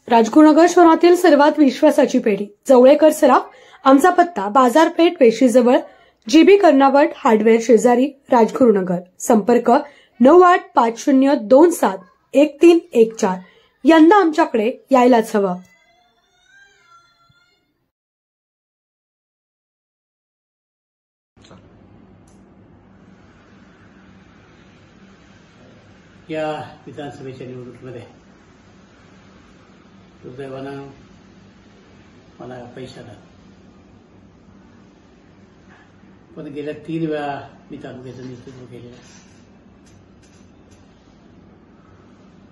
राजगुरुनगर शहरातील सर्वात विश्वासाची पेढी जवळेकर सराफ. आमचा पत्ता बाजारपेठ वेशीजवळ जीबी कर्नावट हार्डवेअर शेजारी राजगुरुनगर. संपर्क 9850271314. यंदा आमच्याकडे यायलाच हवं. या विधानसभेच्या निवडणुकीमध्ये दुर्दैवानं मला पैसा आला, पण गेल्या 3 वेळा मी तालुक्याचं नेतृत्व केलेलं आहे.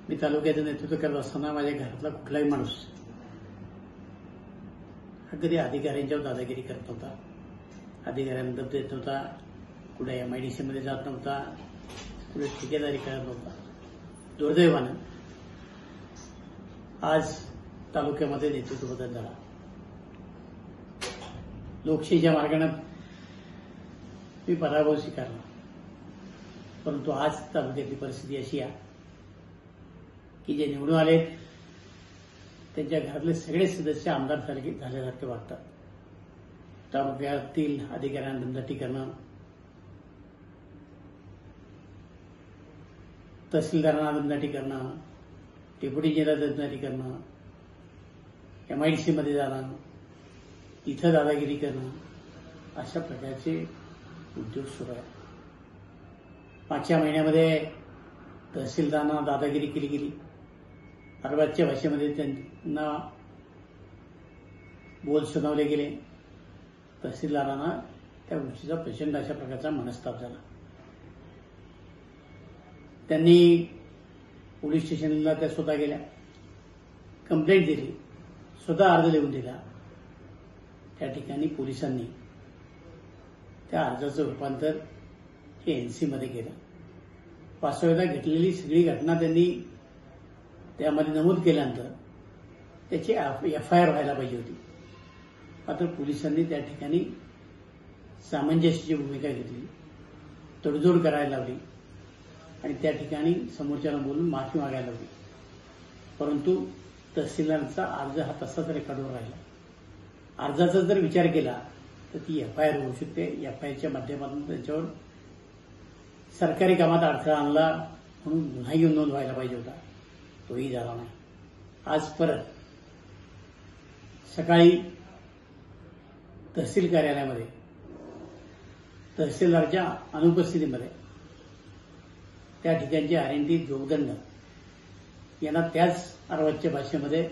मी तालुक्याचं नेतृत्व करत असताना माझ्या घरातला कुठलाही माणूस हा कधी अधिकाऱ्यांच्यावर दादागिरी करत नव्हता, अधिकाऱ्यांना दब देत नव्हता, कुठे MIDC मध्ये जात नव्हता, कुठे ठेकेदारी करत नव्हता. दुर्दैवानं आज तालुक्यामध्ये नेतृत्व बदल झाला. लोकशाहीच्या मार्गाने मी पराभव स्वीकारला, परंतु आज तालुक्यातली परिस्थिती अशी आहे की जे निवडून आले त्यांच्या घरातले सगळे सदस्य आमदार झाल्यासारखे वागतात. तालुक्यातील अधिकाऱ्यांना दमदाटी करणं, तहसीलदारांना दमदाटी करणं, डेप्युटी इंजिनियरला दमदाटी करणं, MIDC मध्ये जाणं, इथं दादागिरी करणं, अशा प्रकारचे उद्योग सुरू आहेत. मागच्या महिन्यामध्ये तहसीलदारांना दादागिरी केली गेली. अरबाजच्या भाषेमध्ये त्यांना बोल सुनावले गेले. तहसीलदारांना त्या गोष्टीचा प्रचंड अशा प्रकारचा मनस्ताप झाला. त्यांनी पोलीस स्टेशनला त्या स्वतः गेल्या, कंप्लेंट दिली, स्वतः अर्ज लिहून दिला. त्या ठिकाणी पोलिसांनी त्या अर्जाचं रूपांतर हे NC मध्ये केलं. वास्तविकता घडलेली सगळी घटना त्यांनी त्यामध्ये नमूद केल्यानंतर त्याची FIR व्हायला पाहिजे होती. मात्र पोलिसांनी त्या ठिकाणी सामंजस्याची भूमिका घेतली, तडजोड करायला लावली आणि त्या ठिकाणी समोरच्याला बोलून माफी मागायला लावली. परंतु तहसीलदारांचा अर्ज हा तसाच रेकॉर्डवर राहिला. अर्जाचा जर विचार केला तर ती FIR होऊ शकते. FIRच्या माध्यमातून त्यांच्यावर सरकारी कामात अडथळा आणला म्हणून गुन्हा नोंद व्हायला पाहिजे होता, तोही झाला नाही. आज परत सकाळी तहसील कार्यालयामध्ये तहसीलदारच्या अनुपस्थितीमध्ये त्या ठिकाणचे RNT जोगदंड यांना त्याच अरवाजच्या भाषेमध्ये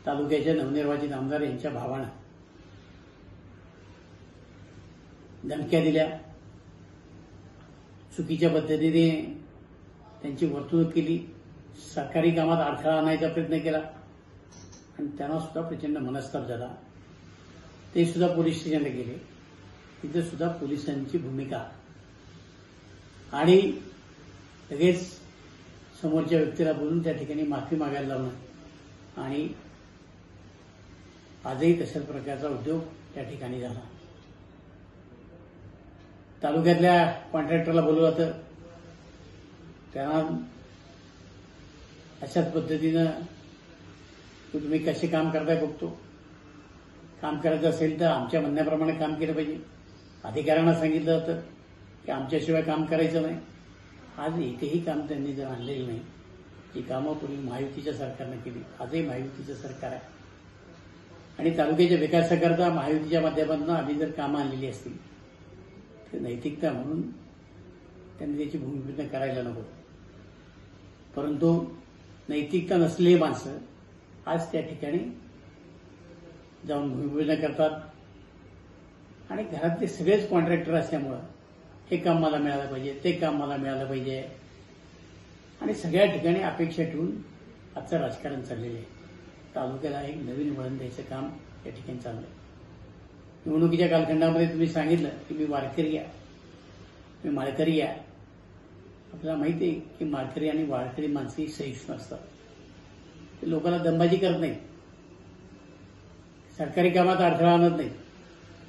तालुक्याच्या नवनिर्वाचित आमदार यांच्या भावानं धमक्या दिल्या, चुकीच्या पद्धतीने त्यांची वर्तणूक केली, सरकारी कामात अडथळा आणायचा प्रयत्न केला आणि त्यांना सुद्धा प्रचंड मनस्ताप झाला. ते सुद्धा पोलीस स्टेशनला गेले. तिथे सुद्धा पोलिसांची भूमिका आणि लगेच समोरच्या व्यक्तीला बोलून त्या ठिकाणी माफी मागायला लावणं आणि आजही तशाच प्रकारचा उद्योग त्या ठिकाणी झाला. तालुक्यातल्या कॉन्ट्रॅक्टरला बोलवलं तर त्यांना अशाच पद्धतीनं तुम्ही कसे काम करताय बघतो, काम करायचं असेल तर आमच्या म्हणण्याप्रमाणे काम केलं पाहिजे. अधिकाऱ्यांना सांगितलं जातं की आमच्याशिवाय काम करायचं नाही. आज एकही काम त्यांनी जर आणलेलं नाही. ही कामं पूर्वी महायुतीच्या सरकारनं केली, आजही महायुतीचं सरकार आहे आणि तालुक्याच्या विकासाकरता महायुतीच्या माध्यमातून आम्ही जर कामं आणलेली असतील तर नैतिकता म्हणून त्यांनी त्याची भूमिपूजन करायला नको. परंतु नैतिकता नसलेली माणसं आज त्या ठिकाणी जाऊन भूमिपूजन करतात आणि घरातले सगळेच कॉन्ट्रॅक्टर असल्यामुळं हे काम मला मिळालं पाहिजे, ते काम मला मिळालं पाहिजे आणि सगळ्या ठिकाणी अपेक्षा ठेवून आजचं राजकारण चाललेलं आहे. तालुक्याला एक नवीन वळण द्यायचं काम या ठिकाणी चाललंय. निवडणुकीच्या कालखंडामध्ये तुम्ही सांगितलं की मी वारकरी आहे, मी माळकरी आहे. आपल्याला माहिती आहे की माळकरी आणि वारकरी माणसं सहिष्णू असतात. ते लोकांना दंबाजी करत नाहीत, सरकारी कामात अडथळा आणत नाहीत,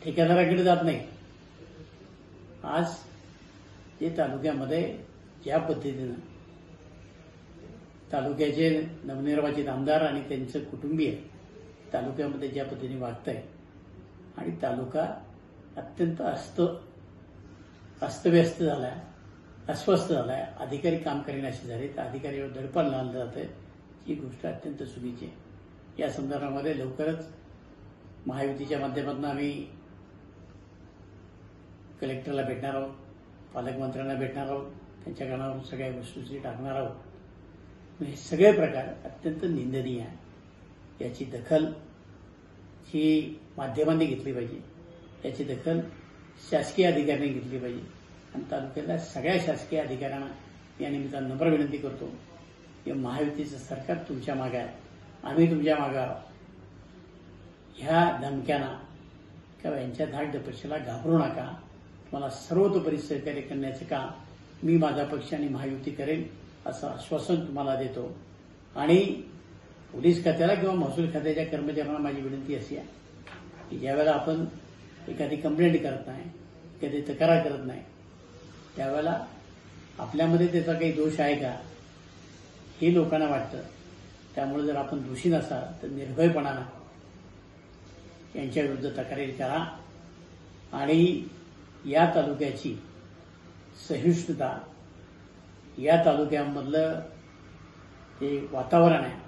ठेकेदाराकडे जात नाही. आज जे तालुक्यामध्ये ज्या पद्धतीनं तालुक्याचे नवनिर्वाचित आमदार आणि त्यांचं कुटुंबीय तालुक्यामध्ये ज्या पद्धतीने वागत आहे आणि तालुका अत्यंत अस्तव्यस्त झालाय, अस्वस्थ झालाय, अधिकारी काम करेनासे झाले, तर अधिकाऱ्यावर दडपण लावलं जात आहे, ही गोष्ट अत्यंत चुकीची आहे. या संदर्भामध्ये लवकरच महायुतीच्या माध्यमातून आम्ही कलेक्टरला भेटणार आहोत, पालकमंत्र्यांना भेटणार आहोत, त्यांच्या कानावर सगळ्या वस्तुस्थिती टाकणार आहोत. हे सगळे प्रकार अत्यंत निंदनीय आहे. याची दखल ही माध्यमांनी घेतली पाहिजे, याची दखल शासकीय अधिकाऱ्यांनी घेतली पाहिजे आणि तालुक्यातल्या सगळ्या शासकीय अधिकाऱ्यांना या निमित्तानं नम्र विनंती करतो की महायुतीचं सरकार तुमच्या मागे आहे, आम्ही तुमच्या मागे आहोत. ह्या धमक्यांना किंवा यांच्या धाकधपशीला घाबरू नका. तुम्हाला सर्वतोपरी सहकार्य करण्याचं काम मी, माझा पक्ष आणि महायुती करेल असं आश्वासन तुम्हाला देतो. आणि पोलीस खात्याला किंवा महसूल खात्याच्या कर्मचाऱ्यांना माझी विनंती अशी आहे की ज्यावेळेला आपण एखादी कंप्लेंट करत नाही, एखादी तक्रार करत नाही, त्यावेळेला आपल्यामध्ये त्याचा काही दोष आहे का हे लोकांना वाटतं. त्यामुळे जर आपण दोषी नसाल तर निर्भयपणानं यांच्याविरुद्ध तक्रारी करा आणि या तालुक्याची सहिष्णुता, या तालुक्यामधलं जे वातावरण आहे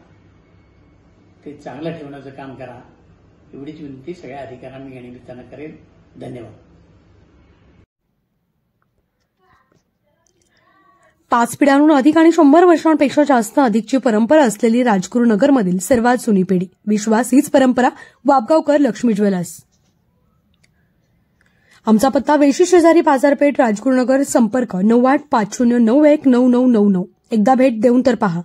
ते चांगलं ठेवण्याचं काम करा. एवढीच विनंती सगळ्या अधिकाऱ्यांना मी या निमित्तानं करेन. धन्यवाद. 5 पिढ्यांहून अधिक आणि 100 वर्षांपेक्षा जास्त अधिकची परंपरा असलेली राजगुरुनगरमधील सर्वात जुनी पिढी. विश्वास हीच परंपरा. वाबगावकर लक्ष्मी ज्वेलर्स. आमचा पत्ता वेशी शेजारी बाजारपेठ, राजगुरुनगर. संपर्क 9850919999. एकदा भेट देऊन तर पहा.